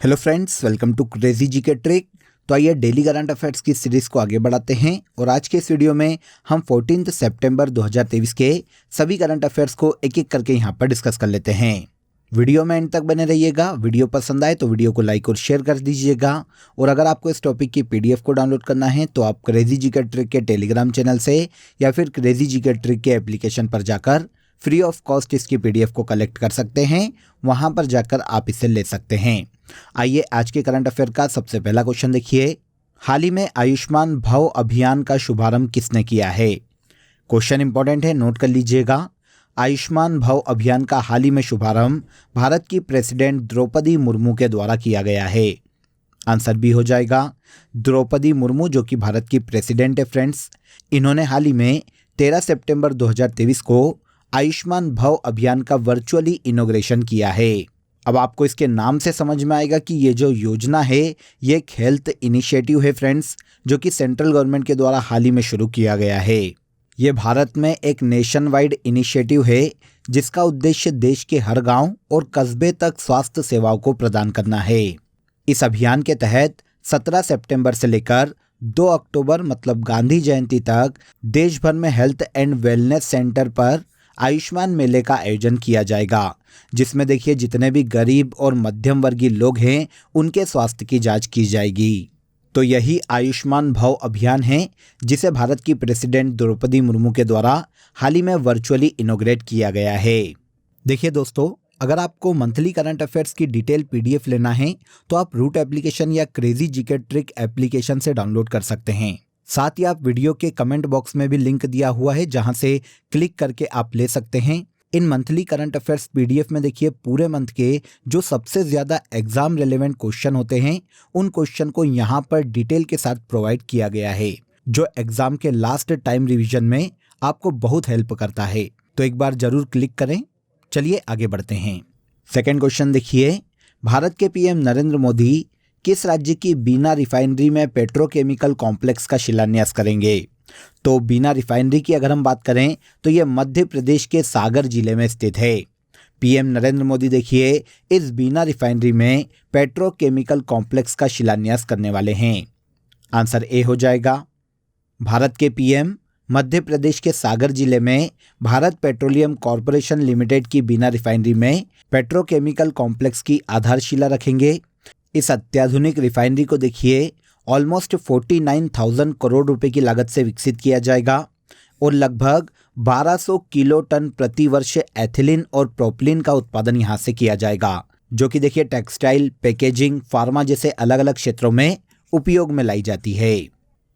Hello friends, welcome to crazy G K trick. तो आइए daily current affairs की series को आगे बढ़ाते हैं और आज के इस वीडियो में हम 14 सितंबर 2023 के सभी करंट अफेयर्स को एक एक करके यहाँ पर डिस्कस कर लेते हैं। वीडियो में एंड तक बने रहिएगा। वीडियो पसंद आए तो वीडियो को लाइक और शेयर कर दीजिएगा और अगर आपको इस टॉपिक की पीडीएफ को डाउनलोड करना है तो आप क्रेजी जी के ट्रिक के टेलीग्राम चैनल से या फिर क्रेजी जी के ट्रिक के एप्लीकेशन पर जाकर फ्री ऑफ कॉस्ट इसकी पीडीएफ को कलेक्ट कर सकते हैं। वहां पर जाकर आप इसे ले सकते हैं। आइए आज के करंट अफेयर का सबसे पहला क्वेश्चन देखिए। हाल ही में आयुष्मान भव अभियान का शुभारंभ किसने किया है? क्वेश्चन इंपॉर्टेंट है, नोट कर लीजिएगा। आयुष्मान भव अभियान का हाल ही में शुभारंभ भारत की प्रेसिडेंट द्रौपदी मुर्मू के द्वारा किया गया है। आंसर बी हो जाएगा। द्रौपदी मुर्मू जो कि भारत की प्रेसिडेंट है फ्रेंड्स, इन्होंने हाल ही में 13 सितंबर 2023 को आयुष्मान भव अभियान का वर्चुअली इनॉग्रेशन किया है। अब आपको इसके नाम से समझ में आएगा कि ये जो योजना है ये एक हेल्थ इनिशिएटिव है फ्रेंड्स, जो कि सेंट्रल गवर्नमेंट के द्वारा हाल ही में शुरू किया गया है। ये भारत में एक नेशन वाइड इनिशिएटिव है जिसका उद्देश्य देश के हर गांव और कस्बे तक स्वास्थ्य सेवाओं को प्रदान करना है। इस अभियान के तहत 17 सितंबर से लेकर 2 अक्टूबर मतलब गांधी जयंती तक देश भर में हेल्थ एंड वेलनेस सेंटर पर आयुष्मान मेले का आयोजन किया जाएगा, जिसमें देखिए जितने भी गरीब और मध्यम वर्गीय लोग हैं उनके स्वास्थ्य की जांच की जाएगी। तो यही आयुष्मान भव अभियान है जिसे भारत की प्रेसिडेंट द्रौपदी मुर्मू के द्वारा हाल ही में वर्चुअली इनॉग्रेट किया गया है। देखिए दोस्तों, अगर आपको मंथली करंट अफेयर्स की डिटेल पीडीएफ लेना है तो आप रूट एप्लीकेशन या क्रेजी जीके ट्रिक एप्लीकेशन से डाउनलोड कर सकते हैं। साथ ही आप वीडियो के कमेंट बॉक्स में भी लिंक दिया हुआ है जहां से क्लिक करके आप ले सकते हैं। इन मंथली करंट अफेयर्स पीडीएफ में देखिए पूरे मंथ के जो सबसे ज्यादा एग्जाम रिलेवेंट क्वेश्चन होते हैं उन क्वेश्चन को यहां पर डिटेल के साथ प्रोवाइड किया गया है, जो एग्जाम के लास्ट टाइम रिवीजन में आपको बहुत हेल्प करता है। तो एक बार जरूर क्लिक करें। चलिए आगे बढ़ते हैं। सेकेंड क्वेश्चन देखिए। भारत के पीएम नरेंद्र मोदी किस राज्य की बीना रिफाइनरी में पेट्रोकेमिकल कॉम्प्लेक्स का शिलान्यास करेंगे? तो बीना रिफाइनरी की अगर हम बात करें तो यह मध्य प्रदेश के सागर जिले में स्थित है। पीएम नरेंद्र मोदी देखिए इस बीना रिफाइनरी में पेट्रोकेमिकल कॉम्प्लेक्स का शिलान्यास करने वाले हैं। आंसर ए हो जाएगा। भारत के पीएम मध्य प्रदेश के सागर जिले में भारत पेट्रोलियम कॉरपोरेशन लिमिटेड की बीना रिफाइनरी में पेट्रोकेमिकल कॉम्प्लेक्स की आधारशिला रखेंगे। इस अत्याधुनिक रिफाइनरी को देखिए ऑलमोस्ट 49,000 करोड़ रुपए की लागत से विकसित किया जाएगा और लगभग 1200 किलो टन प्रति वर्ष एथिलीन और प्रोपिलीन का उत्पादन यहां से किया जाएगा, जो कि देखिए टेक्सटाइल, पैकेजिंग, फार्मा जैसे अलग अलग क्षेत्रों में उपयोग में लाई जाती है।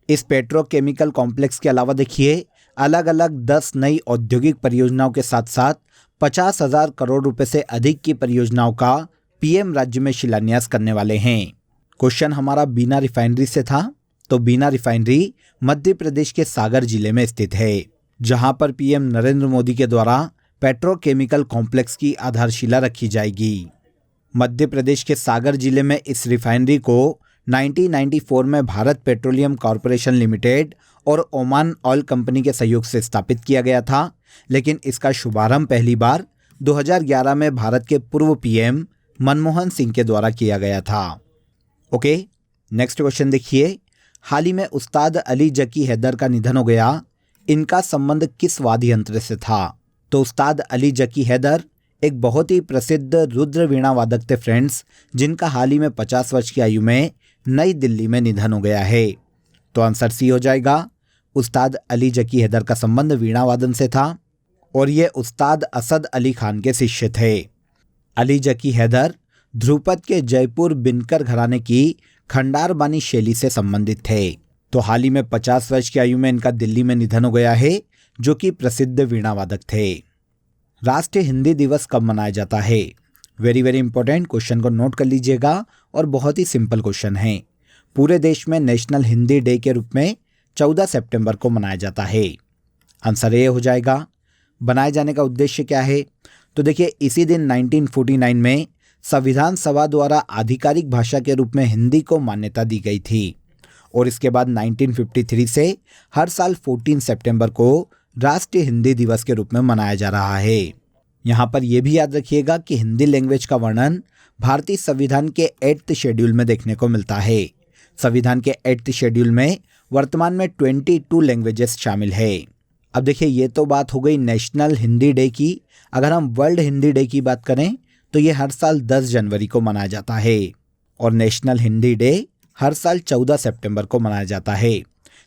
इस पेट्रोकेमिकल कॉम्प्लेक्स के अलावा देखिए अलग अलग 10 नई औद्योगिक परियोजनाओं के साथ साथ 50,000 करोड़ रुपए से अधिक की परियोजनाओं का पीएम राज्य में शिलान्यास करने वाले हैं। क्वेश्चन हमारा बीना रिफाइनरी से था, तो बीना रिफाइनरी मध्य प्रदेश के सागर जिले में स्थित है, जहां पर पीएम नरेंद्र मोदी के द्वारा पेट्रोकेमिकल कॉम्प्लेक्स की आधारशिला रखी जाएगी। मध्य प्रदेश के सागर जिले में इस रिफाइनरी को 1994 में भारत पेट्रोलियम कॉरपोरेशन लिमिटेड और ओमान ऑयल कंपनी के सहयोग से स्थापित किया गया था, लेकिन इसका शुभारंभ पहली बार 2011 में भारत के पूर्व पीएम मनमोहन सिंह के द्वारा किया गया था। ओके, नेक्स्ट क्वेश्चन देखिए। हाल ही में उस्ताद अली जकी हैदर का निधन हो गया, इनका संबंध किस वाद्य यंत्र से था? तो उस्ताद अली जकी हैदर एक बहुत ही प्रसिद्ध रुद्र वीणा वादक थे फ्रेंड्स, जिनका हाल ही में 50 वर्ष की आयु में नई दिल्ली में निधन हो गया है। तो आंसर सी हो जाएगा। उस्ताद अली जकी हैदर का संबंध वीणा वादन से था और ये उस्ताद असद अली खान के शिष्य थे। अली जकी हैदर ध्रुपद के जयपुर बिनकर घराने की खंडार बानी शैली से संबंधित थे। तो हाल ही में 50 वर्ष की आयु में इनका दिल्ली में निधन हो गया है, जो कि प्रसिद्ध वीणा वादक थे। राष्ट्रीय हिंदी दिवस कब मनाया जाता है? वेरी वेरी इंपॉर्टेंट क्वेश्चन को नोट कर लीजिएगा और बहुत ही सिंपल क्वेश्चन है। पूरे देश में नेशनल हिंदी डे के रूप में 14 सितंबर को मनाया जाता है। आंसर ए हो जाएगा। बनाए जाने का उद्देश्य क्या है? तो देखिए इसी दिन 1949 में संविधान सभा द्वारा आधिकारिक भाषा के रूप में हिंदी को मान्यता दी गई थी और इसके बाद 1953 से हर साल 14 सितंबर को राष्ट्रीय हिंदी दिवस के रूप में मनाया जा रहा है। यहाँ पर यह भी याद रखिएगा कि हिंदी लैंग्वेज का वर्णन भारतीय संविधान के 8th शेड्यूल में देखने को मिलता है। संविधान के 8th शेड्यूल में वर्तमान में 22 लैंग्वेजेस शामिल है। अब देखिए, ये तो बात हो गई नेशनल हिंदी डे की। अगर हम वर्ल्ड हिंदी डे की बात करें तो ये हर साल 10 जनवरी को मनाया जाता है और नेशनल हिंदी डे हर साल 14 सितंबर को मनाया जाता है।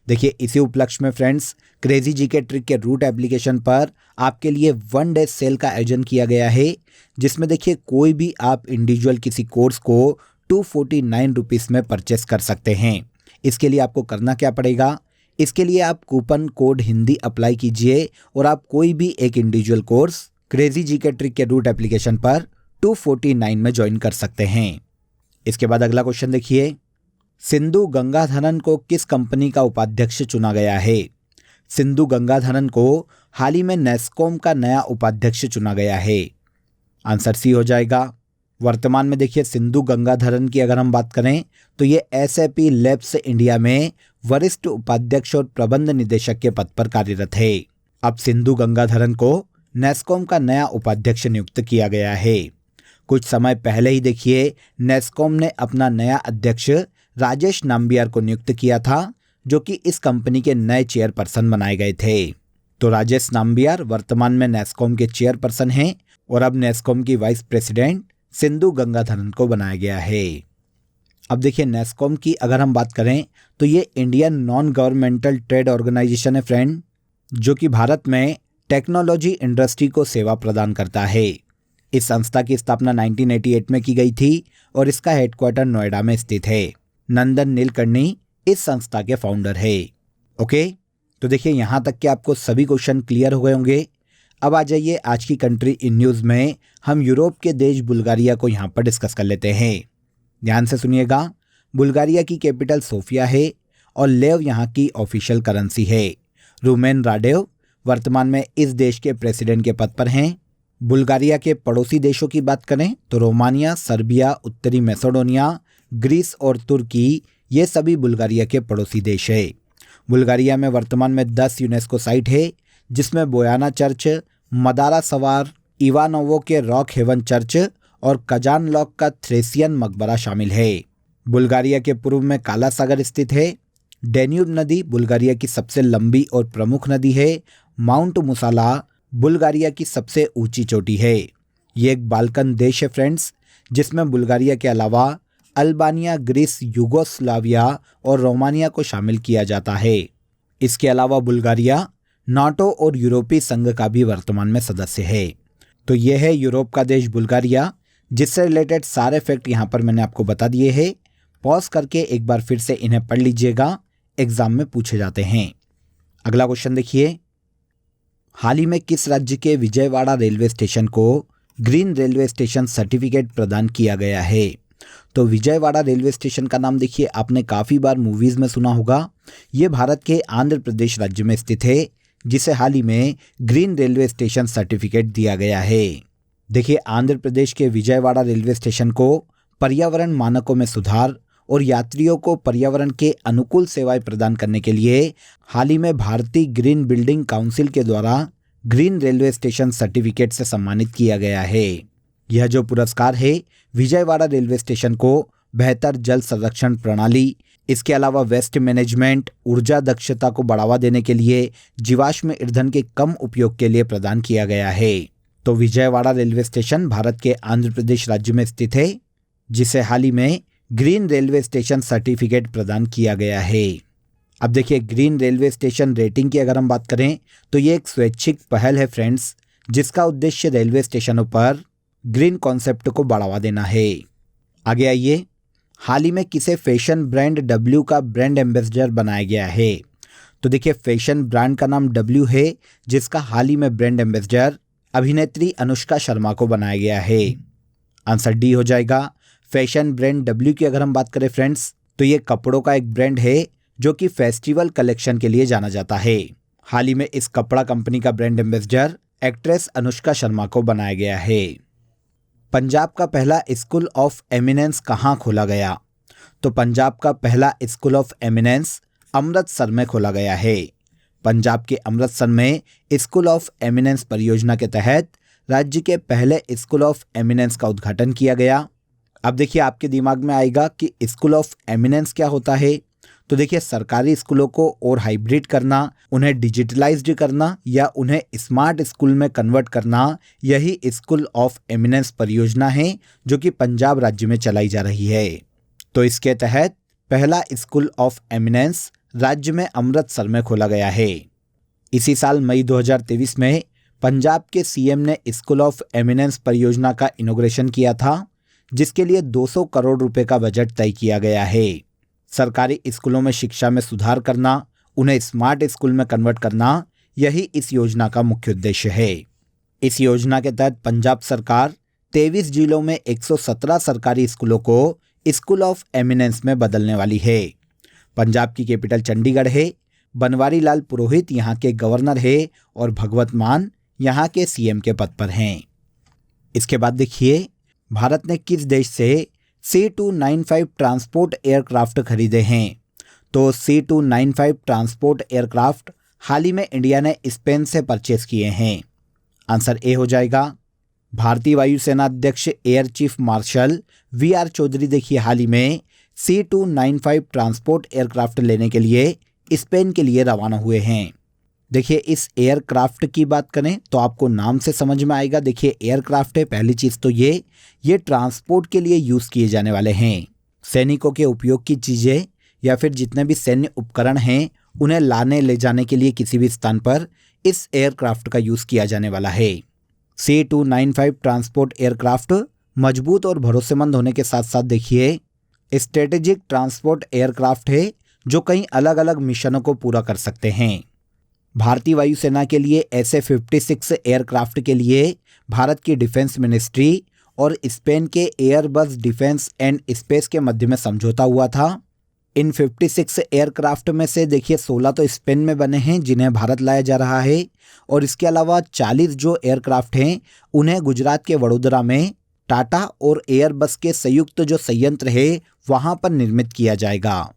देखिए, इसी उपलक्ष्य में फ्रेंड्स क्रेजी जीके ट्रिक के रूट एप्लीकेशन पर आपके लिए 1 डे सेल का आयोजन किया गया है, जिसमें देखिए कोई भी आप इंडिविजुअल किसी कोर्स को 249 रुपीज़ में परचेस कर सकते हैं। इसके लिए आपको करना क्या पड़ेगा? इसके लिए आप कूपन कोड हिंदी अप्लाई कीजिए और आप कोई भी एक individual course crazy GK trick के रूट एप्लीकेशन पर 249 में ज्वाइन कर सकते हैं। इसके बाद अगला क्वेश्चन देखिए, सिंधु गंगाधरन को किस कंपनी का उपाध्यक्ष चुना गया है? सिंधु गंगाधरन को हाल ही में नेस्कॉम का नया उपाध्यक्ष चुना गया है। आंसर सी हो जाएगा। वर्तमान में देखिए सिंधु गंगाधरन की अगर हम बात करें तो ये SAP लैब्स इंडिया में वरिष्ठ उपाध्यक्ष और प्रबंध निदेशक के पद पर कार्यरत है। अब सिंधु गंगाधरन को नेस्कॉम का नया उपाध्यक्ष नियुक्त किया गया है। कुछ समय पहले ही देखिए नेस्कॉम ने अपना नया अध्यक्ष राजेश नाम्बियार को नियुक्त किया था, जो कि इस कंपनी के नए चेयरपर्सन बनाए गए थे। तो राजेश नाम्बियार वर्तमान में नेस्कॉम के चेयरपर्सन हैं और अब नेस्कॉम की वाइस प्रेसिडेंट सिंधु गंगाधरन को बनाया गया है। अब देखिए, नेस्कॉम की अगर हम बात करें तो ये Indian non governmental trade organisation है फ्रेंड, जो कि भारत में टेक्नोलॉजी इंडस्ट्री को सेवा प्रदान करता है। इस संस्था की स्थापना 1988 में की गई थी और इसका हेडक्वार्टर नोएडा में स्थित है। नंदन नीलकर्णी इस संस्था के फाउंडर है। ओके, तो देखिए यहाँ तक कि आपको सभी क्वेश्चन क्लियर हो गए होंगे। अब आ जाइए आज की कंट्री इन न्यूज़ में हम यूरोप के देश बुल्गारिया को यहाँ पर डिस्कस कर लेते हैं। ध्यान से सुनिएगा। बुल्गारिया की कैपिटल सोफिया है और लेव यहाँ की ऑफिशियल करेंसी है। रूमेन राडेव वर्तमान में इस देश के प्रेसिडेंट के पद पर हैं। बुल्गारिया के पड़ोसी देशों की बात करें तो रोमानिया, सर्बिया, उत्तरी मैसेडोनिया, ग्रीस और तुर्की, ये सभी बुल्गारिया के पड़ोसी देश है। बुल्गारिया में वर्तमान में 10 यूनेस्को साइट है, जिसमें बोयाना चर्च, मदारा सवार, इवानोवो के रॉक हेवन चर्च और कजान लॉक का थ्रेसियन मकबरा शामिल है। बुल्गारिया के पूर्व में काला सागर स्थित है। डेन्यूब नदी बुल्गारिया की सबसे लंबी और प्रमुख नदी है। माउंट मुसाला बुल्गारिया की सबसे ऊंची चोटी है। ये एक बाल्कन देश है फ्रेंड्स, जिसमें बुल्गारिया के अलावा अल्बानिया, ग्रीस, यूगोस्लाविया और रोमानिया को शामिल किया जाता है। इसके अलावा बुल्गारिया नाटो और यूरोपीय संघ का भी वर्तमान में सदस्य है। तो यह है यूरोप का देश बुल्गारिया, जिससे रिलेटेड सारे फैक्ट यहाँ पर मैंने आपको बता दिए हैं। पॉज करके एक बार फिर से इन्हें पढ़ लीजिएगा, एग्जाम में पूछे जाते हैं। अगला क्वेश्चन देखिए, हाल ही में किस राज्य के विजयवाड़ा रेलवे स्टेशन को ग्रीन रेलवे स्टेशन सर्टिफिकेट प्रदान किया गया है? तो विजयवाड़ा रेलवे स्टेशन का नाम देखिए आपने काफ़ी बार मूवीज़ में सुना होगा। ये भारत के आंध्र प्रदेश राज्य में स्थित है, जिसे हाल ही में ग्रीन रेलवे स्टेशन सर्टिफिकेट दिया गया है। देखिए, आंध्र प्रदेश के विजयवाड़ा रेलवे स्टेशन को पर्यावरण मानकों में सुधार और यात्रियों को पर्यावरण के अनुकूल सेवाएं प्रदान करने के लिए हाल ही में भारतीय ग्रीन बिल्डिंग काउंसिल के द्वारा ग्रीन रेलवे स्टेशन सर्टिफिकेट से सम्मानित किया गया है। यह जो पुरस्कार है विजयवाड़ा रेलवे स्टेशन को बेहतर जल संरक्षण प्रणाली, इसके अलावा वेस्ट मैनेजमेंट, ऊर्जा दक्षता को बढ़ावा देने के लिए जीवाश्म ईंधन के कम उपयोग के लिए प्रदान किया गया है। तो विजयवाड़ा रेलवे स्टेशन भारत के आंध्र प्रदेश राज्य में स्थित है, जिसे हाल ही में ग्रीन रेलवे स्टेशन सर्टिफिकेट प्रदान किया गया है। अब देखिए, ग्रीन रेलवे स्टेशन रेटिंग की अगर हम बात करें तो ये एक स्वैच्छिक पहल है फ्रेंड्स, जिसका उद्देश्य रेलवे स्टेशनों पर ग्रीन कॉन्सेप्ट को बढ़ावा देना है। आगे आइए, हाल ही में किसे फैशन ब्रांड W का ब्रांड एम्बेसडर बनाया गया है? तो देखिए, फैशन ब्रांड का नाम W है, जिसका हाल ही में ब्रांड एम्बेसडर अभिनेत्री अनुष्का शर्मा को बनाया गया है। आंसर डी हो जाएगा। फैशन ब्रांड W की अगर हम बात करें फ्रेंड्स, तो ये कपड़ों का एक ब्रांड है जो कि फेस्टिवल कलेक्शन के लिए जाना जाता है। हाल ही में इस कपड़ा कंपनी का brand ambassador actress Anushka Sharma को बनाया गया है। पंजाब का पहला स्कूल ऑफ एमिनेंस कहाँ खोला गया? तो पंजाब का पहला स्कूल ऑफ एमिनेंस अमृतसर में खोला गया है। पंजाब के अमृतसर में स्कूल ऑफ एमिनेंस परियोजना के तहत राज्य के पहले स्कूल ऑफ एमिनेंस का उद्घाटन किया गया। अब देखिए आपके दिमाग में आएगा कि स्कूल ऑफ एमिनेंस क्या होता है। तो देखिए सरकारी स्कूलों को और हाइब्रिड करना, उन्हें डिजिटलाइज्ड करना या उन्हें स्मार्ट स्कूल में कन्वर्ट करना, यही स्कूल ऑफ एमिनेंस परियोजना है जो कि पंजाब राज्य में चलाई जा रही है। तो इसके तहत पहला स्कूल ऑफ एमिनेंस राज्य में अमृतसर में खोला गया है। इसी साल मई 2023 में पंजाब के सीएम ने स्कूल ऑफ एमिनेंस परियोजना का इनॉग्रेशन किया था, जिसके लिए 200 करोड़ रुपए का बजट तय किया गया है। सरकारी स्कूलों में शिक्षा में सुधार करना, उन्हें स्मार्ट स्कूल में कन्वर्ट करना, यही इस योजना का मुख्य उद्देश्य है। इस योजना के तहत पंजाब सरकार 23 जिलों में 117 सरकारी स्कूलों को स्कूल ऑफ एमिनेंस में बदलने वाली है। पंजाब की कैपिटल चंडीगढ़ है, बनवारी लाल पुरोहित यहाँ के गवर्नर है और भगवत मान यहाँ के सीएम के पद पर हैं। इसके बाद देखिए भारत ने किस देश से C295 ट्रांसपोर्ट एयरक्राफ्ट खरीदे हैं। तो C295 ट्रांसपोर्ट एयरक्राफ्ट हाल ही में इंडिया ने स्पेन से परचेज किए हैं। आंसर ए हो जाएगा। भारतीय वायुसेना अध्यक्ष air chief marshal VR Chaudhari देखिए हाल ही में C295 ट्रांसपोर्ट एयरक्राफ्ट लेने के लिए स्पेन के लिए रवाना हुए हैं। देखिए इस एयरक्राफ्ट की बात करें तो आपको नाम से समझ में आएगा। देखिए एयरक्राफ्ट है, पहली चीज़ तो ये ट्रांसपोर्ट के लिए यूज़ किए जाने वाले हैं। सैनिकों के उपयोग की चीज़ें या फिर जितने भी सैन्य उपकरण हैं उन्हें लाने ले जाने के लिए किसी भी स्थान पर इस एयरक्राफ्ट का यूज़ किया जाने वाला है। C295 ट्रांसपोर्ट एयरक्राफ्ट मजबूत और भरोसेमंद होने के साथ साथ देखिए स्ट्रेटेजिक ट्रांसपोर्ट एयरक्राफ्ट है जो कई अलग अलग मिशनों को पूरा कर सकते हैं। भारतीय वायुसेना के लिए SA-56 एयरक्राफ्ट के लिए भारत की डिफेंस मिनिस्ट्री और स्पेन के एयरबस डिफेंस एंड स्पेस के मध्य में समझौता हुआ था। इन 56 एयरक्राफ्ट में से देखिए 16 तो स्पेन में बने हैं जिन्हें भारत लाया जा रहा है, और इसके अलावा 40 जो एयरक्राफ्ट हैं उन्हें गुजरात के वडोदरा में टाटा और एयरबस के संयुक्त जो संयंत्र है वहां पर निर्मित किया जाएगा।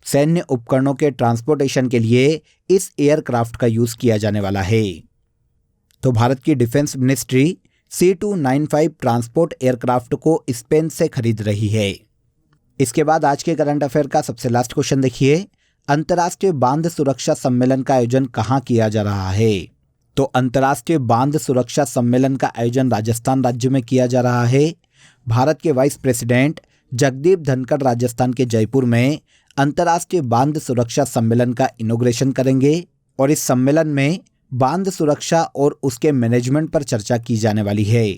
सैन्य उपकरणों के ट्रांसपोर्टेशन के लिए इस एयरक्राफ्ट का यूज किया जाने वाला है। तो भारत की defence ministry C295 transport aircraft को स्पेन से खरीद रही है। इसके बाद आज के करंट अफेयर का सबसे लास्ट क्वेश्चन देखिए, अंतर्राष्ट्रीय बांध सुरक्षा सम्मेलन का आयोजन कहाँ किया जा रहा है। तो अंतर्राष्ट्रीय बांध सुरक्षा सम्मेलन का आयोजन राजस्थान राज्य में किया जा रहा है। भारत के वाइस प्रेसिडेंट जगदीप धनखड़ राजस्थान के जयपुर में अंतर्राष्ट्रीय बांध सुरक्षा सम्मेलन का इनॉग्रेशन करेंगे, और इस सम्मेलन में बांध सुरक्षा और उसके मैनेजमेंट पर चर्चा की जाने वाली है,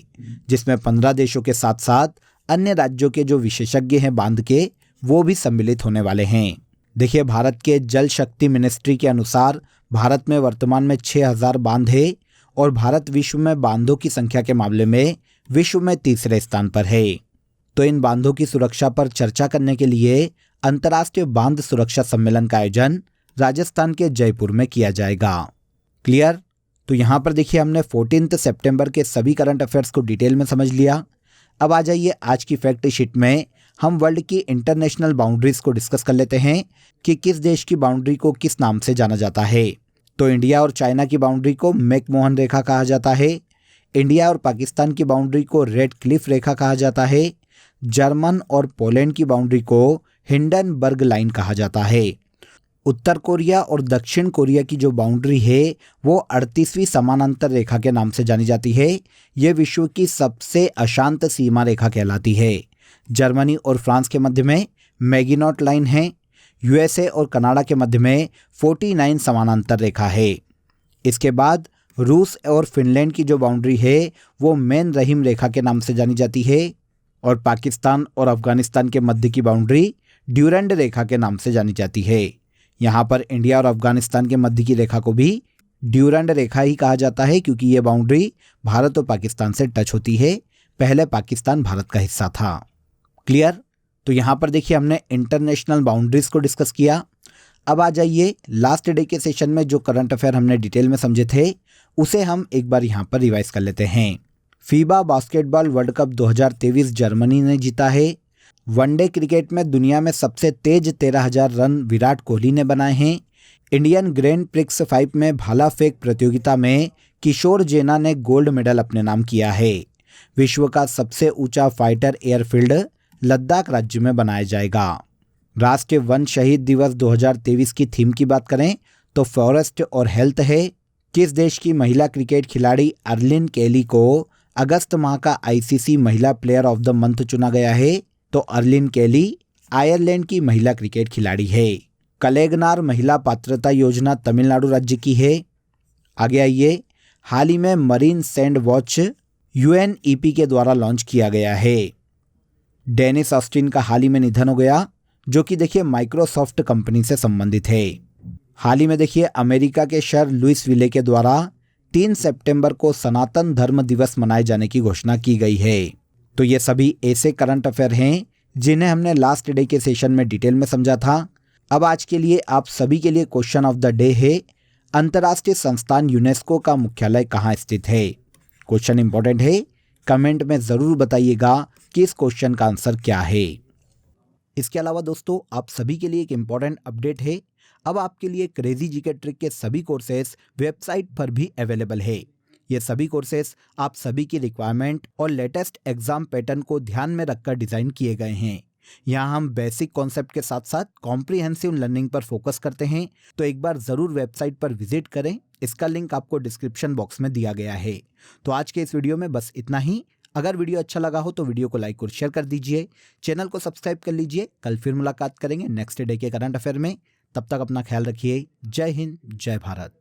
जिसमें 15 देशों के साथ साथ अन्य राज्यों के जो विशेषज्ञ हैं बांध के वो भी सम्मिलित होने वाले हैं। देखिए भारत के जल शक्ति मिनिस्ट्री के अनुसार भारत में वर्तमान में 6000 बांध है और भारत विश्व में बांधों की संख्या के मामले में विश्व में तीसरे स्थान पर है। तो इन बांधों की सुरक्षा पर चर्चा करने के लिए अंतर्राष्ट्रीय बांध सुरक्षा सम्मेलन का आयोजन राजस्थान के जयपुर में किया जाएगा। क्लियर। तो यहाँ पर देखिए हमने 14 सितंबर के सभी करंट अफेयर्स को डिटेल में समझ लिया। अब आ जाइए आज की फैक्ट शीट में हम वर्ल्ड की इंटरनेशनल बाउंड्रीज को डिस्कस कर लेते हैं कि किस देश की बाउंड्री को किस नाम से जाना जाता है। तो इंडिया और चाइना की बाउंड्री को मैकमोहन रेखा कहा जाता है। इंडिया और पाकिस्तान की बाउंड्री को रेड क्लिफ रेखा कहा जाता है। जर्मन और पोलैंड की बाउंड्री को हिंडनबर्ग लाइन कहा जाता है। उत्तर कोरिया और दक्षिण कोरिया की जो बाउंड्री है वो 38वीं समानांतर रेखा के नाम से जानी जाती है। ये विश्व की सबसे अशांत सीमा रेखा कहलाती है। जर्मनी और फ्रांस के मध्य में मैगिनॉट लाइन है। USA और कनाडा के मध्य में 49 समानांतर रेखा है। इसके बाद रूस और फिनलैंड की जो बाउंड्री है वो मेन रहीम रेखा के नाम से जानी जाती है, और पाकिस्तान और अफगानिस्तान के मध्य की बाउंड्री ड्यूरेंड रेखा के नाम से जानी जाती है। यहाँ पर इंडिया और अफगानिस्तान के मध्य की रेखा को भी ड्यूरेंड रेखा ही कहा जाता है, क्योंकि ये बाउंड्री भारत और पाकिस्तान से टच होती है। पहले पाकिस्तान भारत का हिस्सा था। क्लियर। तो यहाँ पर देखिए हमने इंटरनेशनल बाउंड्रीज को डिस्कस किया। अब आ जाइए लास्ट डे के सेशन में जो करंट अफेयर हमने डिटेल में समझे थे उसे हम एक बार यहाँ पर रिवाइज कर लेते हैं। FIBA basketball world cup 2023 Germany ने जीता है। वनडे क्रिकेट में दुनिया में सबसे तेज 13,000 रन विराट कोहली ने बनाए हैं। इंडियन ग्रैंड प्रिक्स 5 में भाला फेंक प्रतियोगिता में किशोर जेना ने गोल्ड मेडल अपने नाम किया है। विश्व का सबसे ऊंचा फाइटर एयरफील्ड लद्दाख राज्य में बनाया जाएगा। राष्ट्रीय वन शहीद दिवस 2023 की थीम की बात करें तो फॉरेस्ट और हेल्थ है। किस देश की महिला क्रिकेट खिलाड़ी अर्लिन केली को अगस्त माह का आईसीसी महिला प्लेयर ऑफ द मंथ चुना गया है? तो अर्लिन केली आयरलैंड की महिला क्रिकेट खिलाड़ी है। कलेगनार महिला पात्रता योजना तमिलनाडु राज्य की है। आगे आइए, हाल ही में मरीन सैंड वॉच यूएनईपी के द्वारा लॉन्च किया गया है। डेनिस ऑस्टिन का हाल ही में निधन हो गया, जो कि देखिए माइक्रोसॉफ्ट कंपनी से संबंधित है। हाल ही में देखिए अमेरिका के शहर लुइसविले के द्वारा 3 सितंबर को सनातन धर्म दिवस मनाए जाने की घोषणा की गई है। तो ये सभी ऐसे करंट अफेयर हैं जिन्हें हमने लास्ट डे के सेशन में डिटेल में समझा था। अब आज के लिए आप सभी के लिए क्वेश्चन ऑफ द डे है, अंतर्राष्ट्रीय संस्थान यूनेस्को का मुख्यालय कहाँ स्थित है? क्वेश्चन इंपॉर्टेंट है, कमेंट में ज़रूर बताइएगा कि इस क्वेश्चन का आंसर क्या है। इसके अलावा दोस्तों आप सभी के लिए एक इम्पॉर्टेंट अपडेट है। अब आपके लिए क्रेजी जीके ट्रिक के सभी कोर्सेस वेबसाइट पर भी अवेलेबल है। ये सभी कोर्सेस आप सभी की रिक्वायरमेंट और लेटेस्ट एग्जाम पैटर्न को ध्यान में रखकर डिज़ाइन किए गए हैं। यहाँ हम बेसिक कॉन्सेप्ट के साथ साथ कॉम्प्रिहेंसिव लर्निंग पर फोकस करते हैं, तो एक बार ज़रूर वेबसाइट पर विजिट करें। इसका लिंक आपको डिस्क्रिप्शन बॉक्स में दिया गया है। तो आज के इस वीडियो में बस इतना ही। अगर वीडियो अच्छा लगा हो तो वीडियो को लाइक और शेयर कर दीजिए, चैनल को सब्सक्राइब कर लीजिए। कल फिर मुलाकात करेंगे नेक्स्ट डे के करंट अफेयर में। तब तक अपना ख्याल रखिए। जय हिंद, जय भारत।